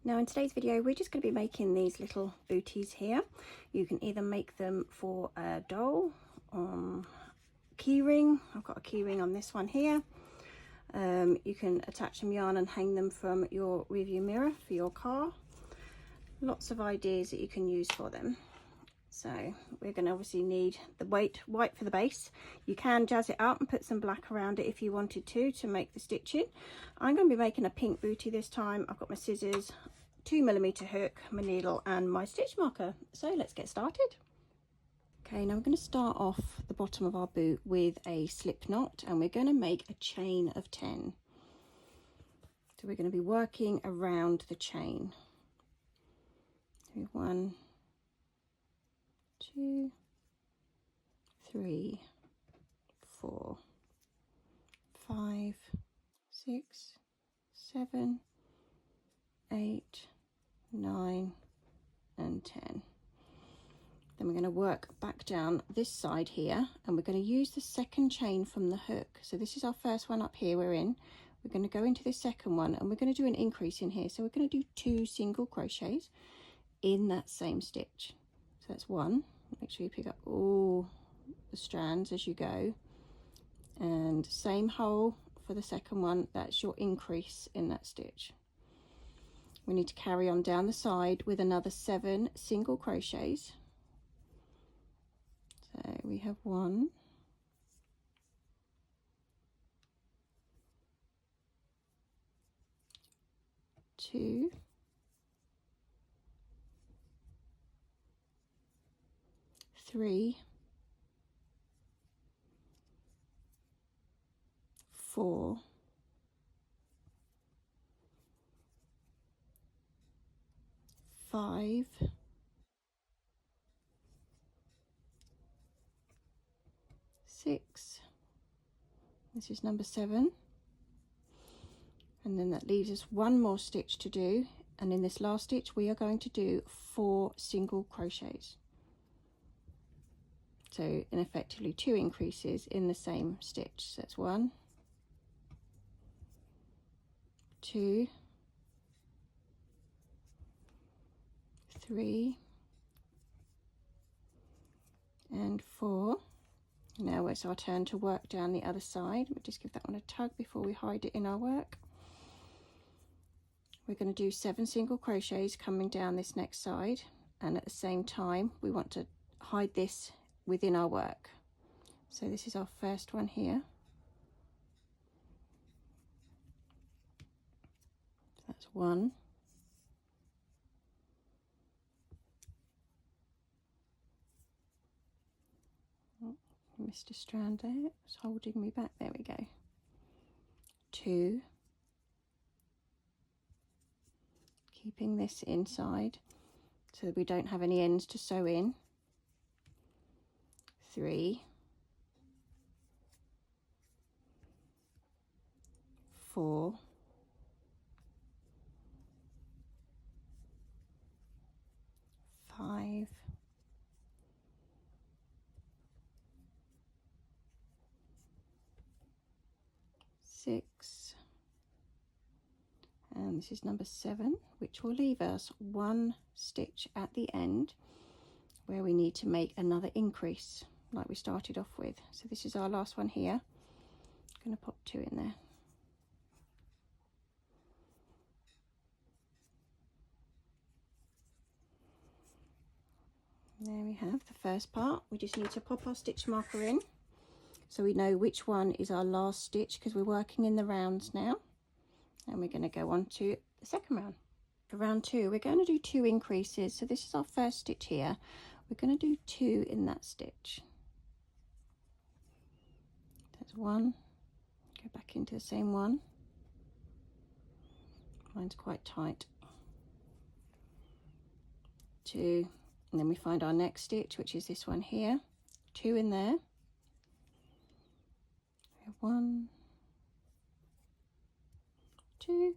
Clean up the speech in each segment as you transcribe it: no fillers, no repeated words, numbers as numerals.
Now in today's video we're just going to be making these little booties here. You can either make them for a doll, key ring. I've got a key ring on this one here. You can attach some yarn and hang them from your rearview mirror for your car. Lots of ideas that you can use for them. So we're going to obviously need the white for the base. You can jazz it up and put some black around it if you wanted to make the stitching. I'm going to be making a pink booty this time. I've got my scissors, 2mm hook, my needle and my stitch marker. So let's get started. Okay, now I'm going to start off the bottom of our boot with a slip knot, and we're going to make a chain of 10. So we're going to be working around the chain. 1, 2, 3, 4, 5, 6, 7, 8, 9 and 10. Then we're going to work back down this side here, and we're going to use the second chain from the hook. So this is our first one up here we're in. We're going to go into the second one and we're going to do an increase in here. So we're going to do 2 single crochets in that same stitch. So that's 1. Make sure you pick up all the strands as you go, and same hole for the second one. That's your increase in that stitch. We need to carry on down the side with another 7 single crochets. So we have 1, 2, 3, 4, 5, 6. This is number 7, and then that leaves us 1 more stitch to do, and in this last stitch we are going to do 4 single crochets. So in effectively 2 increases in the same stitch. So that's 1, 2, 3 and 4. Now it's our turn to work down the other side. We'll just give that one a tug before we hide it in our work. We're going to do 7 single crochets coming down this next side, and at the same time we want to hide this within our work. So this is our first one here. So that's 1, missed a strand there, it's holding me back, there we go. 2, keeping this inside so that we don't have any ends to sew in. 3, 4, 5, 6, and this is number 7, which will leave us 1 stitch at the end where we need to make another increase like we started off with. So this is our last one here. I'm going to pop 2 in there. There we have the first part. We just need to pop our stitch marker in so we know which one is our last stitch, because we're working in the rounds now, and we're going to go on to the second round. For round 2 we're going to do 2 increases. So this is our first stitch here. We're going to do 2 in that stitch. There's 1, go back into the same one. Mine's quite tight. 2, and then we find our next stitch, which is this one here. 2 in there. 1, 2.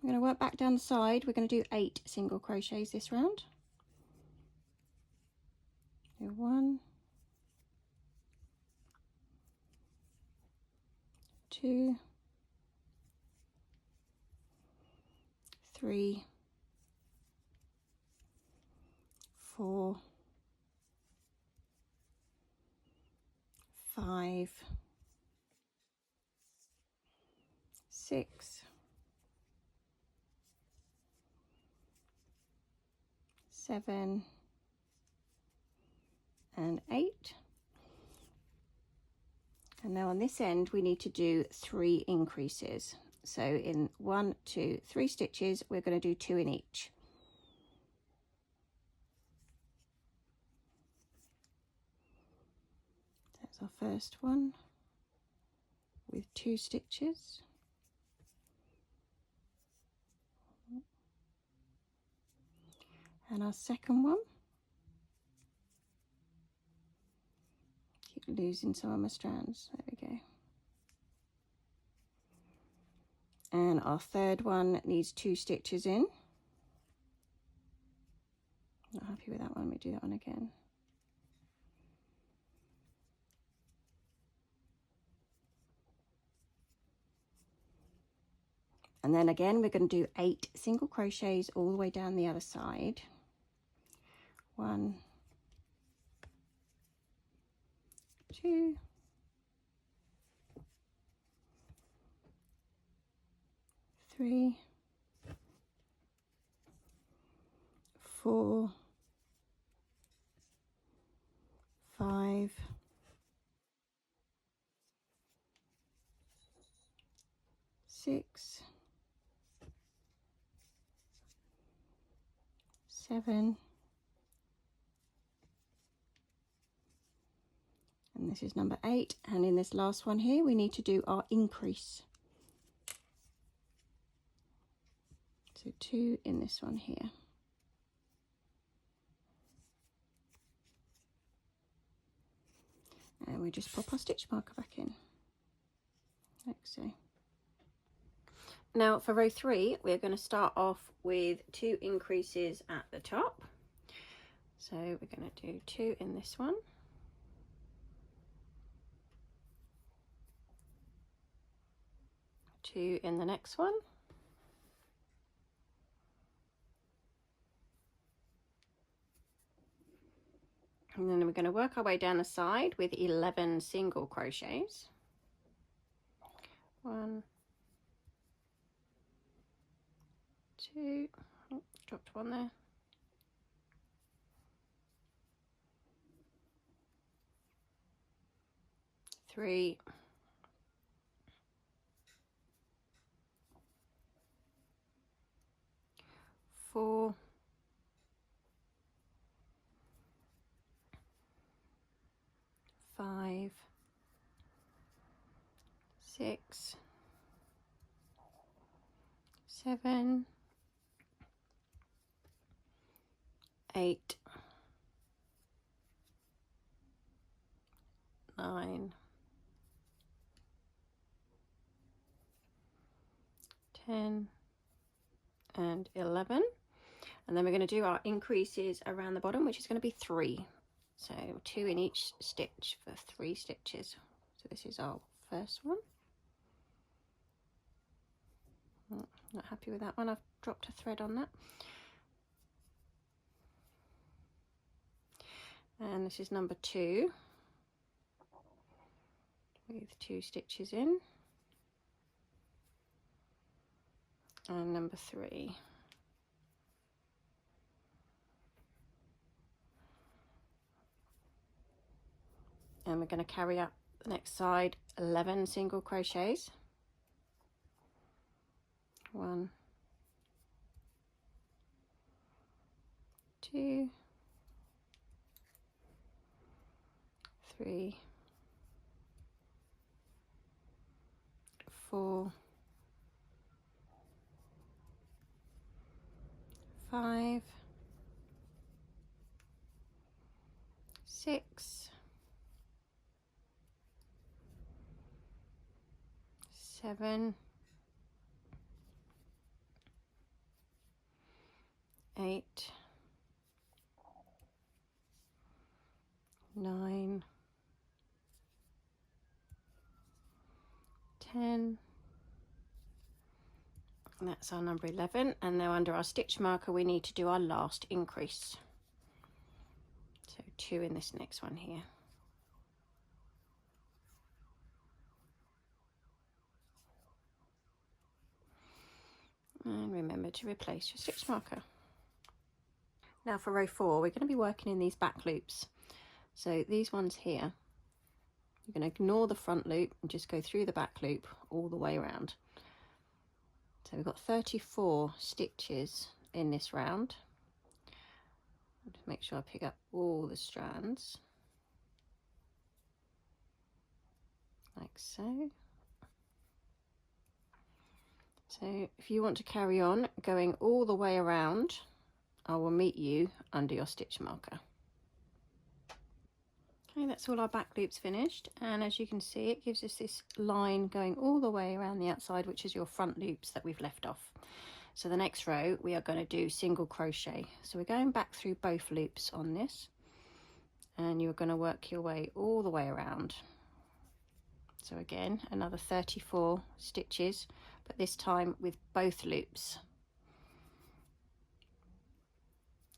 We're going to work back down the side. We're going to do 8 single crochets this round. 1, 2, 3, 4, 5, 6, 7 and 8. And now on this end we need to do 3 increases. So in 1, 2, 3 stitches we're going to do 2 in each. That's our first one with 2 stitches. And our second one, keep losing some of my strands, there we go. And our third one needs 2 stitches in. Not happy with that one, let me do that one again. And then again we're going to do 8 single crochets all the way down the other side. 1, 2, 3, 4, 5, 6, 7, and this is number 8, and in this last one here we need to do our increase. So 2 in this one here. And we just pop our stitch marker back in, like so. Now for row 3 we're going to start off with 2 increases at the top. So we're going to do 2 in this one. Two in the next one. And then we're going to work our way down the side with 11 single crochets. 1, 2, oh, dropped one there. 3, 4, 5, 6, 7, 8, 9, 10 and 11, and then we're going to do our increases around the bottom, which is going to be 3, so 2 in each stitch for 3 stitches. So this is our first one. Not happy with that one, I've dropped a thread on that. And this is number 2 with 2 stitches in, and number 3. And we're going to carry up the next side 11 single crochets. 1, 2, 3, 4, 5, 6, 7, 8, 9, 10, and that's our number 11. And now under our stitch marker we need to do our last increase. 2 in this next one here. And remember to replace your stitch marker. Now for row 4, we're going to be working in these back loops. So these ones here, you're going to ignore the front loop and just go through the back loop all the way around. So we've got 34 stitches in this round. Just make sure I pick up all the strands, like so. So if you want to carry on going all the way around, I will meet you under your stitch marker. Okay, that's all our back loops finished, and as you can see, it gives us this line going all the way around the outside, which is your front loops that we've left off. So the next row we are going to do single crochet. So we're going back through both loops on this, and you're going to work your way all the way around. So again, another 34 stitches, but this time with both loops.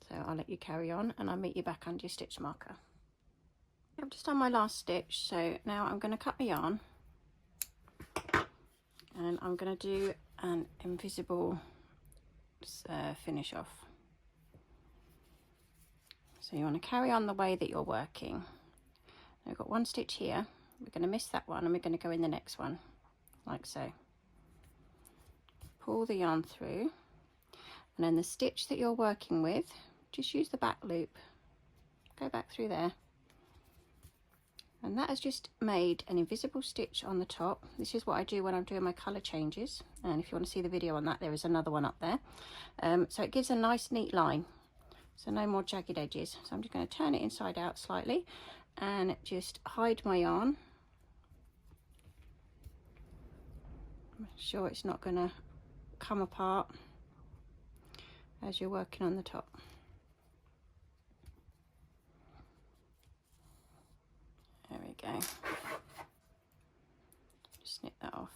So I'll let you carry on and I'll meet you back under your stitch marker. I've just done my last stitch, so now I'm going to cut my yarn and I'm going to do an invisible finish off. So you want to carry on the way that you're working. I've got one stitch here, we're going to miss that one and we're going to go in the next one, like so. Pull the yarn through, and then the stitch that you're working with, just use the back loop, go back through there, and that has just made an invisible stitch on the top. This is what I do when I'm doing my colour changes, and if you want to see the video on that, there is another one up there. So it gives a nice neat line, so no more jagged edges. So I'm just going to turn it inside out slightly and just hide my yarn. Make sure it's not going to come apart as you're working on the top. There we go. Just snip that off.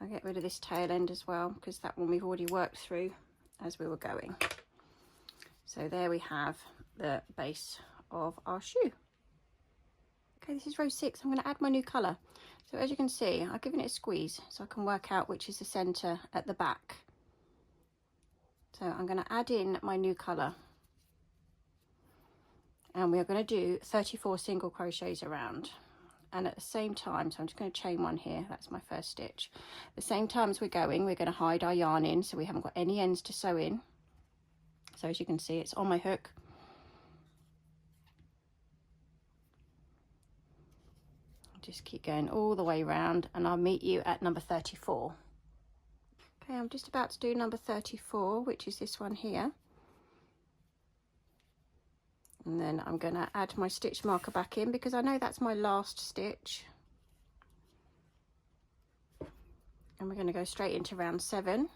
I'll get rid of this tail end as well, because that one we've already worked through as we were going. So there we have the base of our shoe. Okay, this is row 6. I'm going to add my new colour. So as you can see, I've given it a squeeze so I can work out which is the centre at the back. So I'm going to add in my new colour, and we're going to do 34 single crochets around. And at the same time, so I'm just going to chain one here, that's my first stitch. At the same time as we're going to hide our yarn in so we haven't got any ends to sew in. So as you can see, it's on my hook. Just keep going all the way around and I'll meet you at number 34. Okay, I'm just about to do number 34, which is this one here. And then I'm going to add my stitch marker back in because I know that's my last stitch. And we're going to go straight into round 7.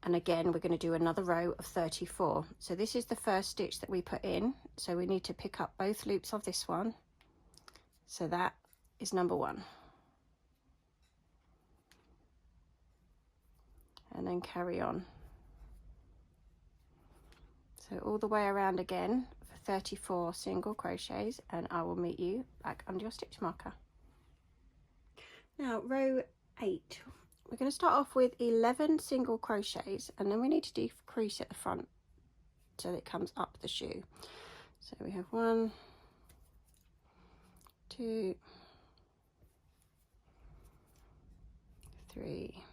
And again, we're going to do another row of 34. So this is the first stitch that we put in. So we need to pick up both loops of this one. So that is number 1. And then carry on. So all the way around again for 34 single crochets, and I will meet you back under your stitch marker. Now row 8, we're going to start off with 11 single crochets, and then we need to decrease at the front so that it comes up the shoe. So we have 1, 2, 3,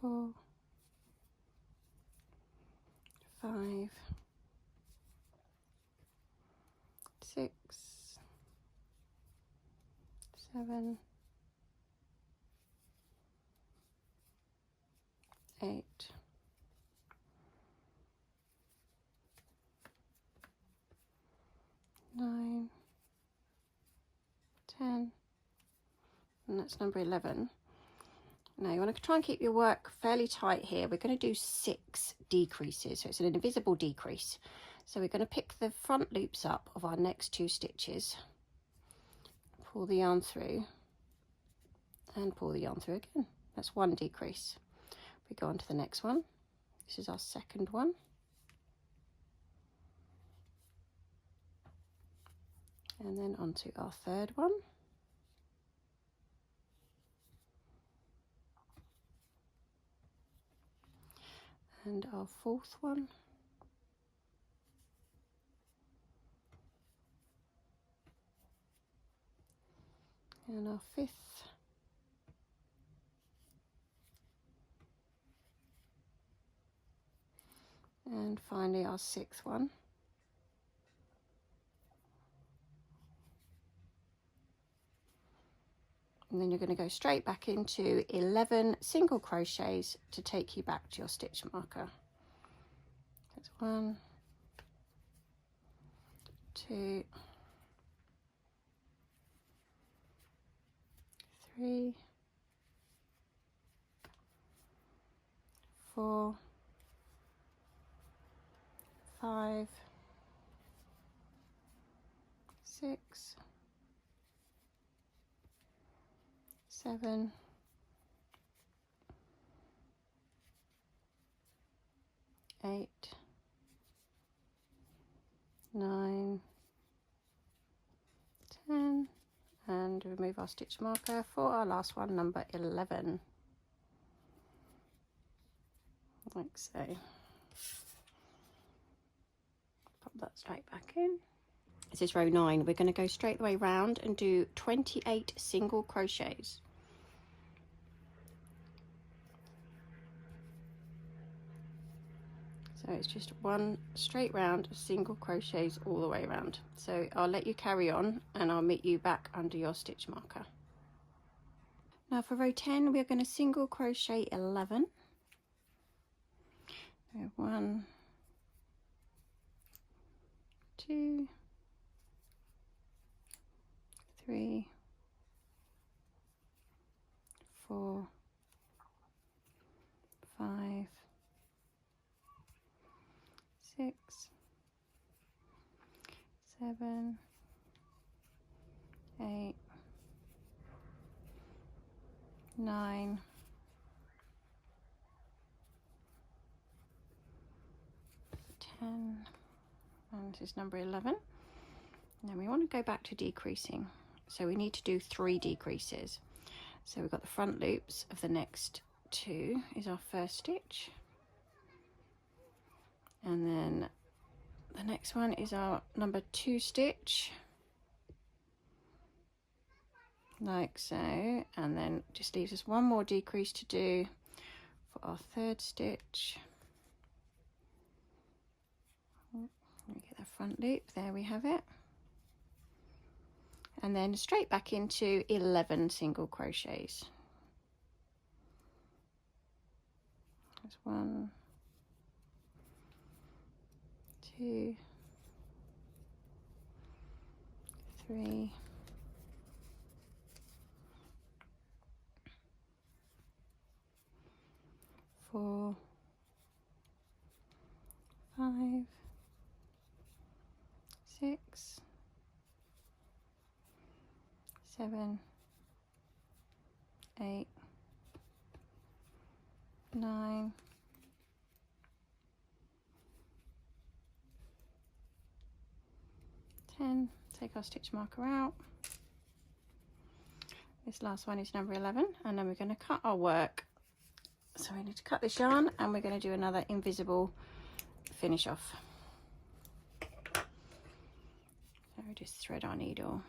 4, 5, 6, 7, 8, 9, 10, and that's number 11. Now you want to try and keep your work fairly tight here. We're going to do 6 decreases, so it's an invisible decrease. So we're going to pick the front loops up of our next 2 stitches, pull the yarn through and pull the yarn through again. That's 1 decrease. We go on to the next one. This is our second one. and then onto our third one. And our fourth one. And our fifth. And finally our sixth one. And then you're going to go straight back into 11 single crochets to take you back to your stitch marker. That's 1, 2, 3, 4, 5, 6, 7, 8, 9, 10, and remove our stitch marker for our last one, number 11, like so. Pop that straight back in. This is row 9. We're going to go straight the way round and do 28 single crochets. So it's just one straight round of single crochets all the way around. So I'll let you carry on and I'll meet you back under your stitch marker. Now for row 10 we're going to single crochet 11. So 1, 2, 3, 4, 5, 6, 7, 8, 9, 10, and this is number 11. Now we want to go back to decreasing, so we need to do 3 decreases. So we've got the front loops of the next 2 is our first stitch, and then the next one is our number 2 stitch, like so, and then just leaves us one more decrease to do for our 3rd stitch. We get the front loop, there we have it, and then straight back into 11 single crochets. There's 1, 2, 3, 4, 5, 6, 7, 8, 9, 10. Take our stitch marker out. This last one is number 11, and then we're going to cut our work. So we need to cut this yarn and we're going to do another invisible finish off. So we just thread our needle.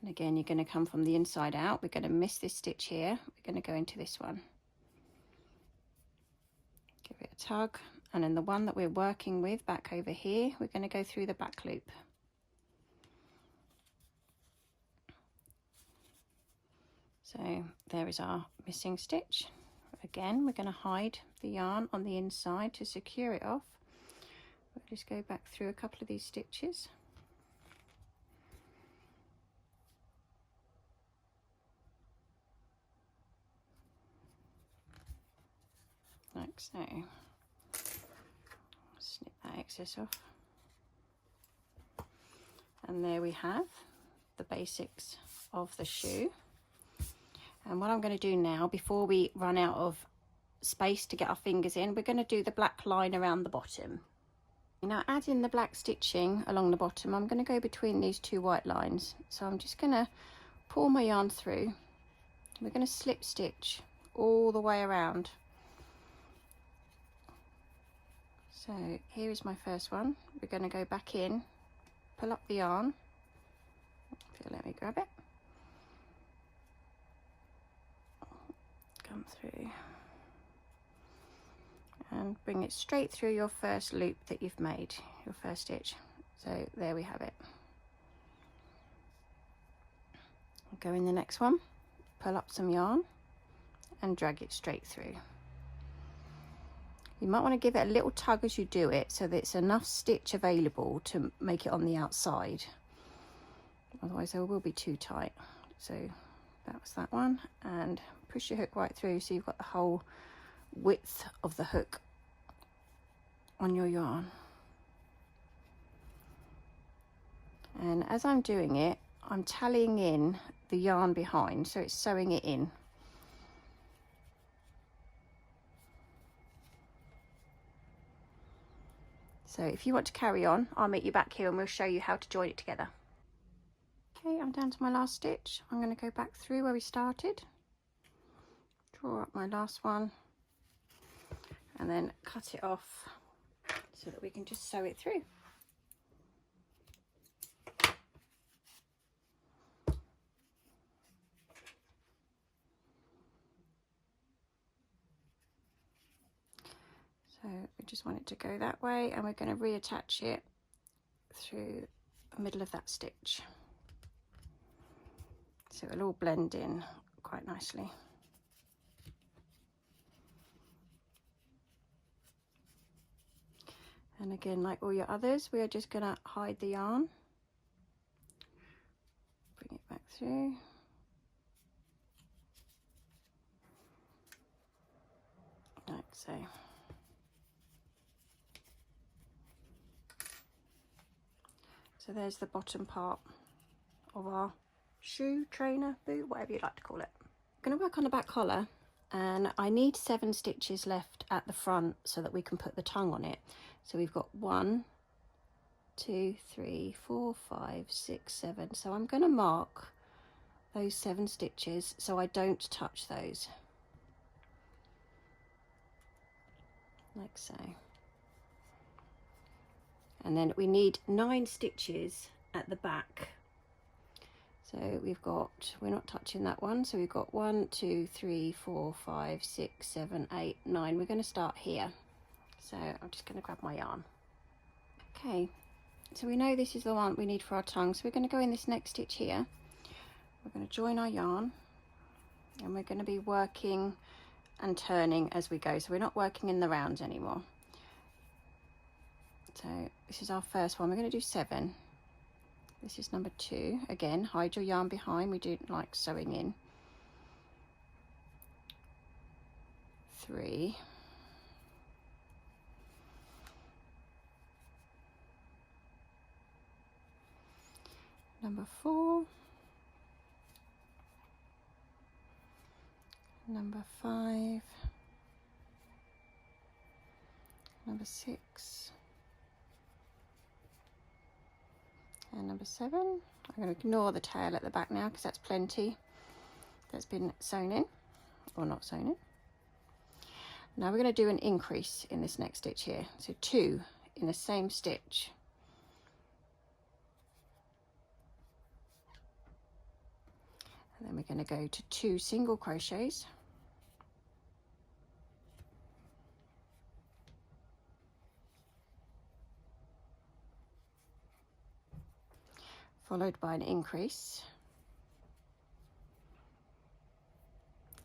And again, you're going to come from the inside out. We're going to miss this stitch here. We're going to go into this one. Give it a tug, and then the one that we're working with back over here, we're going to go through the back loop. So there is our missing stitch. Again, we're going to hide the yarn on the inside to secure it off. We'll just go back through a couple of these stitches. Like so. Snip that excess off. And there we have the basics of the shoe. And what I'm going to do now, before we run out of space to get our fingers in, we're going to do the black line around the bottom. Now, adding the black stitching along the bottom, I'm going to go between these two white lines. So I'm just going to pull my yarn through. We're going to slip stitch all the way around. So here is my first one. We're going to go back in, pull up the yarn. If you'll let me grab it. Come through. And bring it straight through your first loop that you've made, your first stitch. So there we have it. Go in the next one, pull up some yarn and drag it straight through. You might want to give it a little tug as you do it so that it's enough stitch available to make it on the outside. Otherwise it will be too tight. So that was that one, and push your hook right through so you've got the whole width of the hook on your yarn. And as I'm doing it, I'm tallying in the yarn behind, so it's sewing it in. So if you want to carry on, I'll meet you back here and we'll show you how to join it together. Okay, I'm down to my last stitch. I'm going to go back through where we started, draw up my last one, and then cut it off so that we can just sew it through. So we just want it to go that way, and we're going to reattach it through the middle of that stitch. So it'll all blend in quite nicely. And again, like all your others, we are just going to hide the yarn, bring it back through. Like so. So there's the bottom part of our shoe, trainer, boot, whatever you'd like to call it. I'm going to work on the back collar, and I need 7 stitches left at the front so that we can put the tongue on it. So we've got 1, 2, 3, 4, 5, 6, 7. So I'm going to mark those 7 stitches so I don't touch those. Like so. And then we need 9 stitches at the back. So we've got, we're not touching that one, so we've got 1, 2, 3, 4, 5, 6, 7, 8, 9. We're going to start here. So I'm just going to grab my yarn. Okay, so we know this is the one we need for our tongue, so we're going to go in this next stitch here. We're going to join our yarn, and we're going to be working and turning as we go, so we're not working in the rounds anymore. So this is our first one. We're going to do 7. This is number 2. Again, hide your yarn behind. We don't like sewing in. 3. Number 4. Number 5. Number 6. And number 7. I'm going to ignore the tail at the back now because that's plenty that's been sewn in, or not sewn in. Now we're going to do an increase in this next stitch here. So 2 in the same stitch. And then we're going to go to 2 single crochets. Followed by an increase,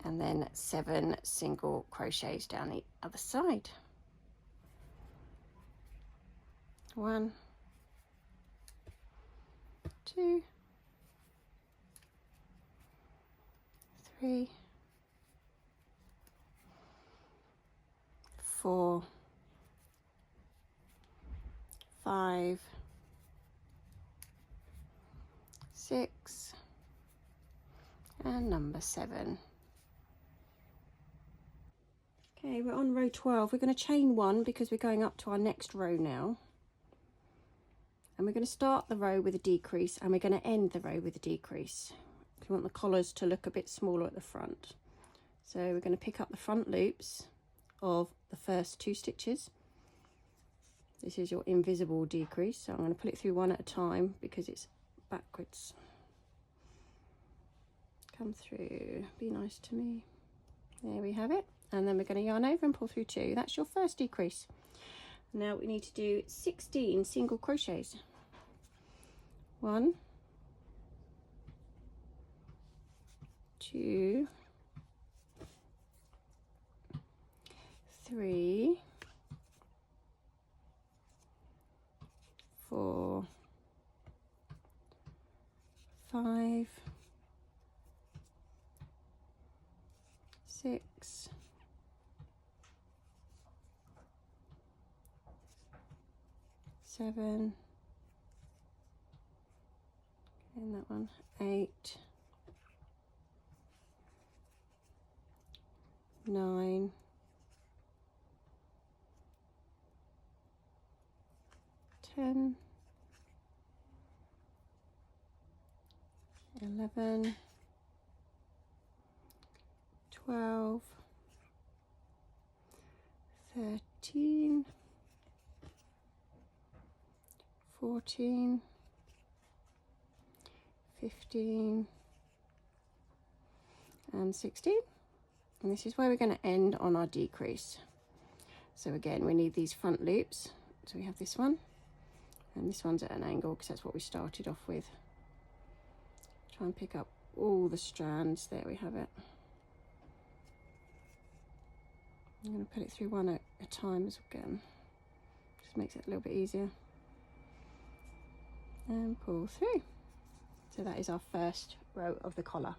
and then 7 single crochets down the other side. 1, 2, 3, 4, 5, 6, and number 7. Okay, we're on row 12. We're going to chain 1 because we're going up to our next row now. And we're going to start the row with a decrease and we're going to end the row with a decrease. We want the collars to look a bit smaller at the front. So we're going to pick up the front loops of the first 2 stitches. This is your invisible decrease, so I'm going to pull it through one at a time because it's backwards. Come through, be nice to me. There we have it. And then we're going to yarn over and pull through 2. That's your first decrease. Now we need to do 16 single crochets. 1, 2, 3, 4, 5, 6, 7, and that one, 8, 9, 10, 11, 12, 13, 14, 15, and 16. And this is where we're going to end on our decrease. So again, we need these front loops. So we have this one, and this one's at an angle because that's what we started off with. Try and pick up all the strands. There we have it. I'm going to put it through one at a time as again. Just makes it a little bit easier. And pull through. So that is our first row of the collar.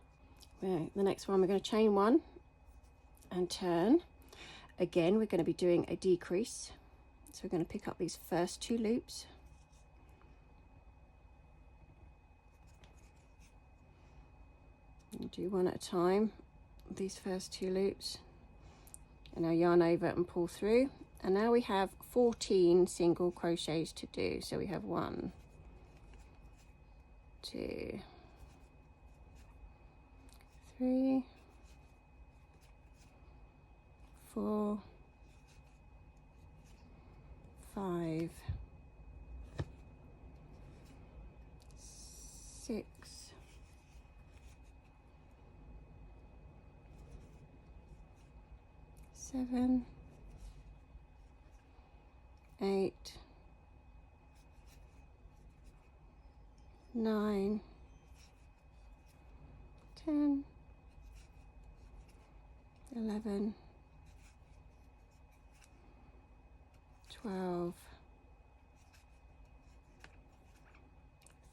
Right, the next one we're going to chain 1 and turn. Again, we're going to be doing a decrease. So we're going to pick up these first 2 loops. And do one at a time, these first 2 loops. And now yarn over and pull through. And now we have 14 single crochets to do. So we have 1, 2, 3, 4, 5, 6, 7, 8, 9, 10, 11, 12,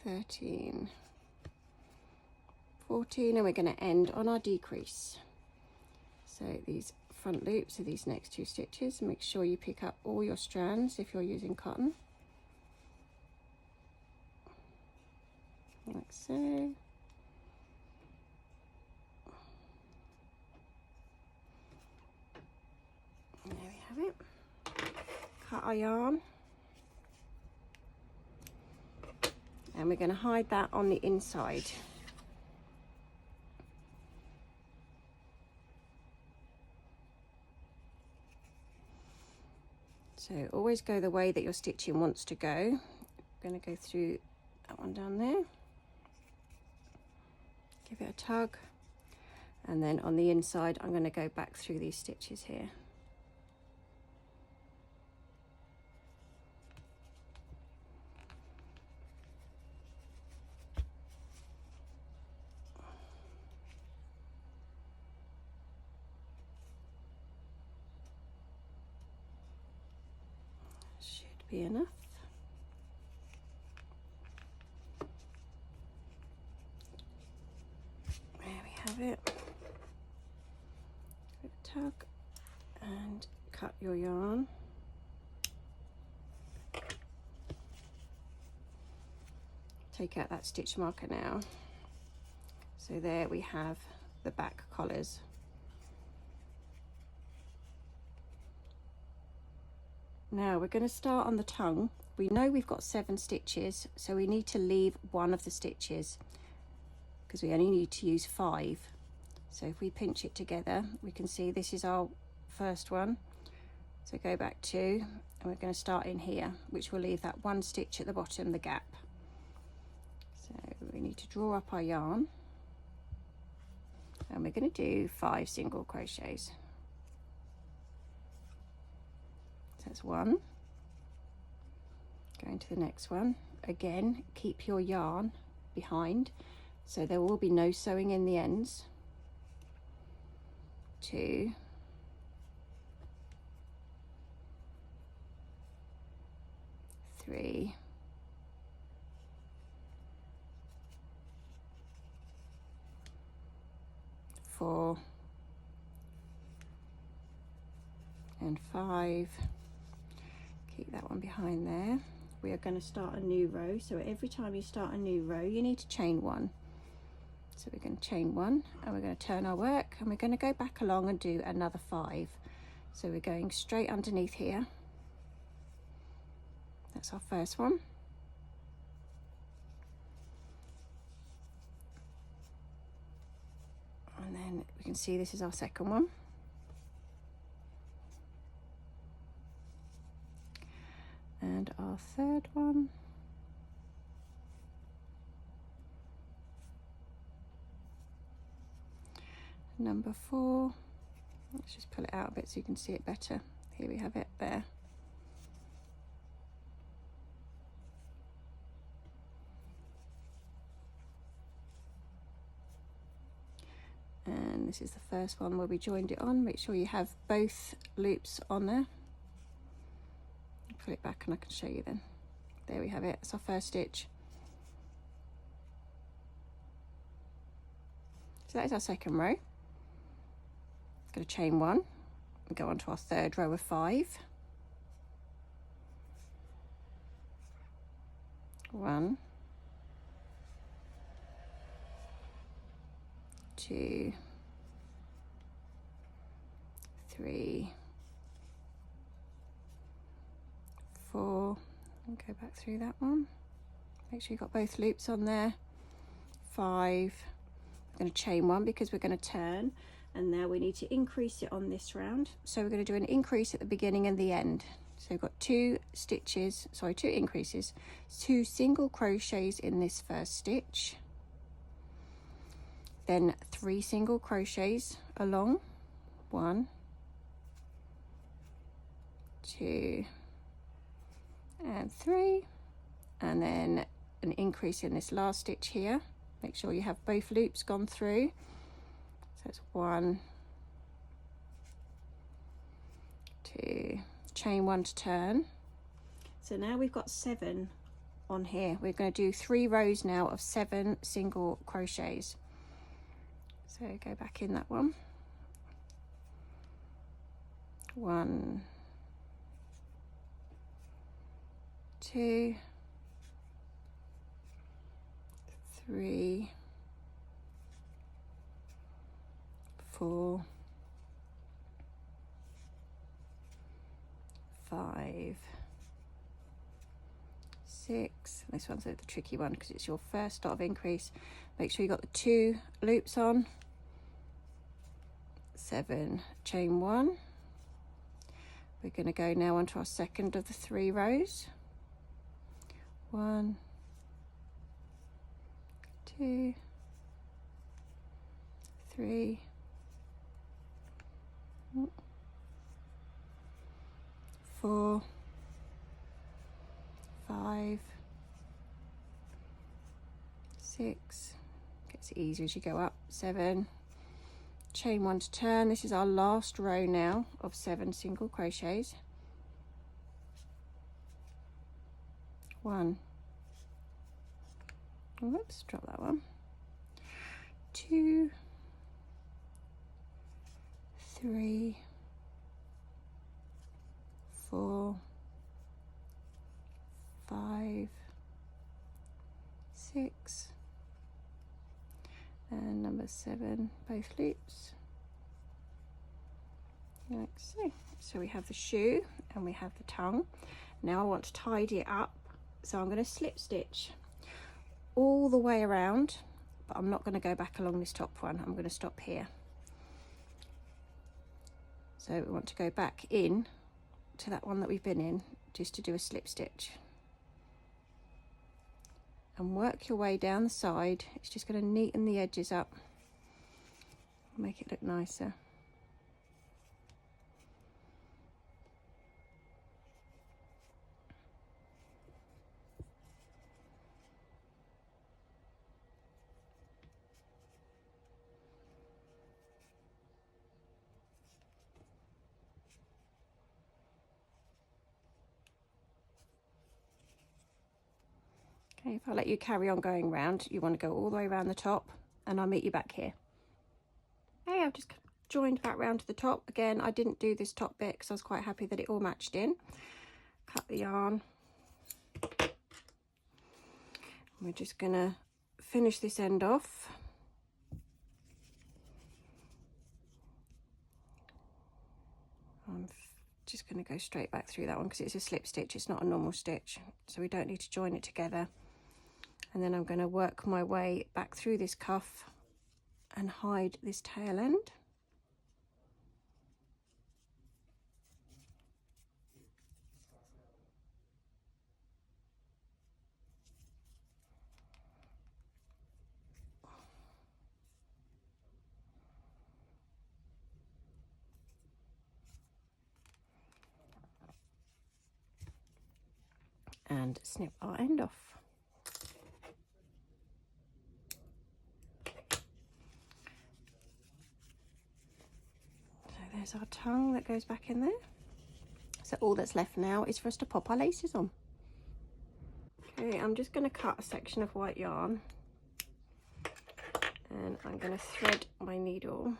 13, 14, and we're going to end on our decrease. So these front loops are these next 2 stitches. Make sure you pick up all your strands if you're using cotton, like so. There we have it. Cut our yarn, and we're going to hide that on the inside. So always go the way that your stitching wants to go. I'm going to go through that one down there, give it a tug, and then on the inside I'm going to go back through these stitches here. Be enough. There we have it. Give it a tug and cut your yarn. Take out that stitch marker now. So there we have the back collars. Now we're going to start on the tongue. We know we've got 7 stitches, so we need to leave one of the stitches because we only need to use 5. So if we pinch it together, we can see this is our first one. So go back 2, and we're going to start in here, which will leave that 1 stitch at the bottom, the gap. So we need to draw up our yarn, and we're going to do 5 single crochets. So that's 1. Going to the next one. Again, keep your yarn behind, so there will be no sewing in the ends. 2. 3. 4. And 5. Keep that one behind there. We are going to start a new row, so every time you start a new row you need to chain 1. So we're going to chain 1, and we're going to turn our work, and we're going to go back along and do another 5. So we're going straight underneath here. That's our first one. And then we can see this is our second one. And our third one. Number 4. Let's just pull it out a bit so you can see it better. Here we have it there. And this is the first one where we joined it on. Make sure you have both loops on there. Pull it back and I can show you then. There we have it. It's our first stitch. So that is our second row. Going to chain 1 and go on to our third row of 5. 1, 2, 3, 4, and go back through that one. Make sure you've got both loops on there. 5. We're going to chain 1 because we're going to turn, and now we need to increase it on this round. So we're going to do an increase at the beginning and the end. So we've got 2 increases, 2 single crochets in this first stitch, then 3 single crochets along, 1, 2, and 3, and then an increase in this last stitch here. Make sure you have both loops gone through. So it's 1, 2, chain 1 to turn. So now we've got 7 on here. We're going to do 3 rows now of 7 single crochets. So go back in that one. 1, 2, 3, 4, 5, 6. This one's the tricky one because it's your first dot of increase. Make sure you got the 2 loops on. 7, chain 1. We're going to go now onto our second of the 3 rows. 1, 2, 3, 4, 5, 6. Gets easier as you go up. 7, chain 1 to turn. This is our last row now of 7 single crochets. 1, whoops, drop that one. 2, 3, 4, 5, 6, and number 7, both loops. like so. So we have the shoe and we have the tongue. Now I want to tidy it up, so I'm going to slip stitch all the way around, but I'm not going to go back along this top one. I'm going to stop here. So we want to go back in to that one that we've been in, just to do a slip stitch. And work your way down the side. It's just going to neaten the edges up, make it look nicer. Okay, if I let you carry on going round, you want to go all the way around the top, and I'll meet you back here. Okay, I've just joined back round to the top. Again, I didn't do this top bit because I was quite happy that it all matched in. Cut the yarn. We're just going to finish this end off. I'm just going to go straight back through that one because it's a slip stitch, it's not a normal stitch, so we don't need to join it together. And then I'm going to work my way back through this cuff and hide this tail end. And snip our end off. So there's our tongue that goes back in there. So all that's left now is for us to pop our laces on. Okay, I'm just going to cut a section of white yarn, and I'm going to thread my needle.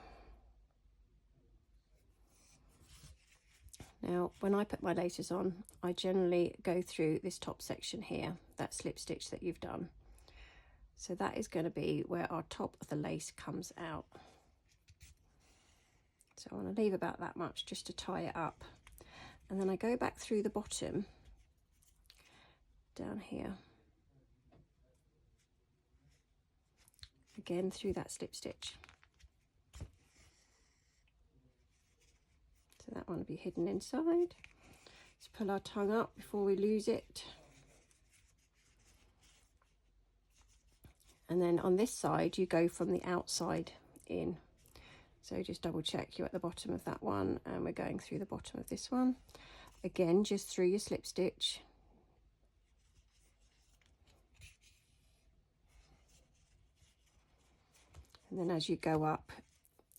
Now, when I put my laces on, I generally go through this top section here, that slip stitch that you've done. So that is going to be where our top of the lace comes out. So I want to leave about that much just to tie it up. And then I go back through the bottom, down here. Again, through that slip stitch. So that one will be hidden inside. Let's pull our tongue up before we lose it. And then on this side, you go from the outside in. So just double check you're at the bottom of that one, and we're going through the bottom of this one. Again, just through your slip stitch. And then as you go up,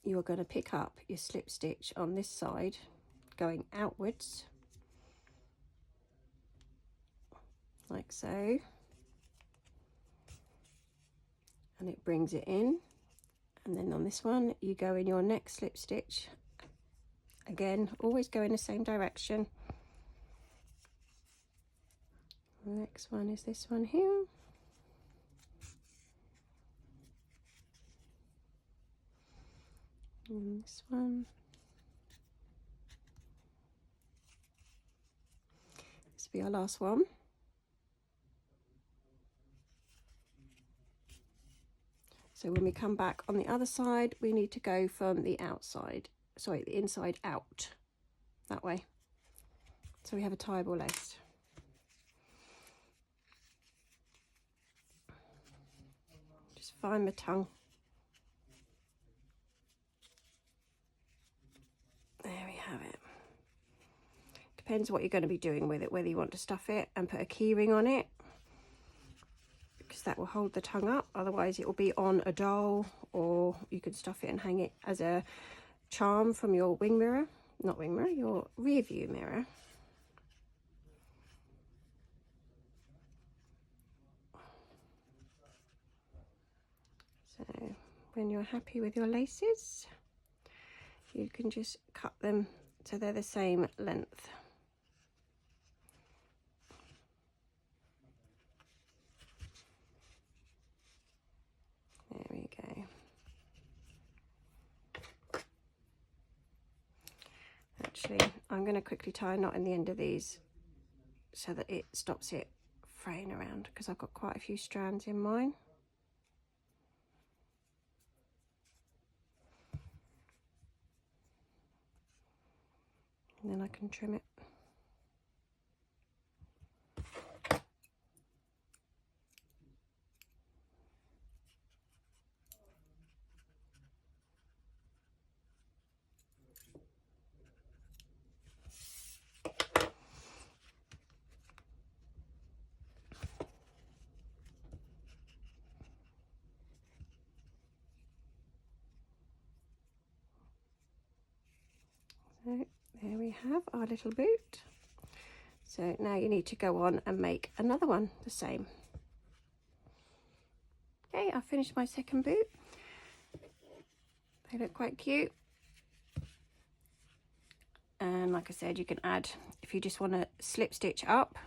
you're going to pick up your slip stitch on this side, going outwards, like so. And it brings it in. And then on this one, you go in your next slip stitch. Again, always go in the same direction. The next one is this one here. And this one. This will be our last one. So when we come back on the other side, we need to go from the outside, sorry, the inside out, that way. So we have a tieable lace. Just find my tongue. There we have it. Depends what you're going to be doing with it, whether you want to stuff it and put a key ring on it, because that will hold the tongue up. Otherwise it will be on a doll, or you could stuff it and hang it as a charm from your wing mirror, not wing mirror, your rear view mirror. So when you're happy with your laces, you can just cut them so they're the same length. There we go. actually, I'm going to quickly tie a knot in the end of these so that it stops it fraying around, because I've got quite a few strands in mine. And then I can trim it. So there we have our little boot. So now you need to go on and make another one the same. Okay, I've finished my second boot. They look quite cute. And like I said, you can add, if you just want to slip stitch up,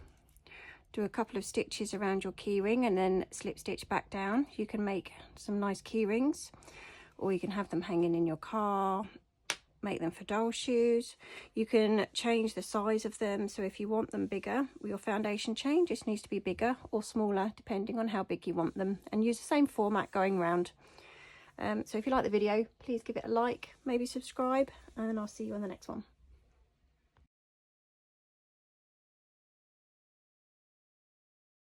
do a couple of stitches around your key ring and then slip stitch back down. You can make some nice key rings, or you can have them hanging in your car, make them for doll shoes. You can change the size of them, so if you want them bigger, your foundation chain just needs to be bigger or smaller depending on how big you want them, and use the same format going round. So if you like the video, please give it a like, maybe subscribe, and then I'll see you on the next one.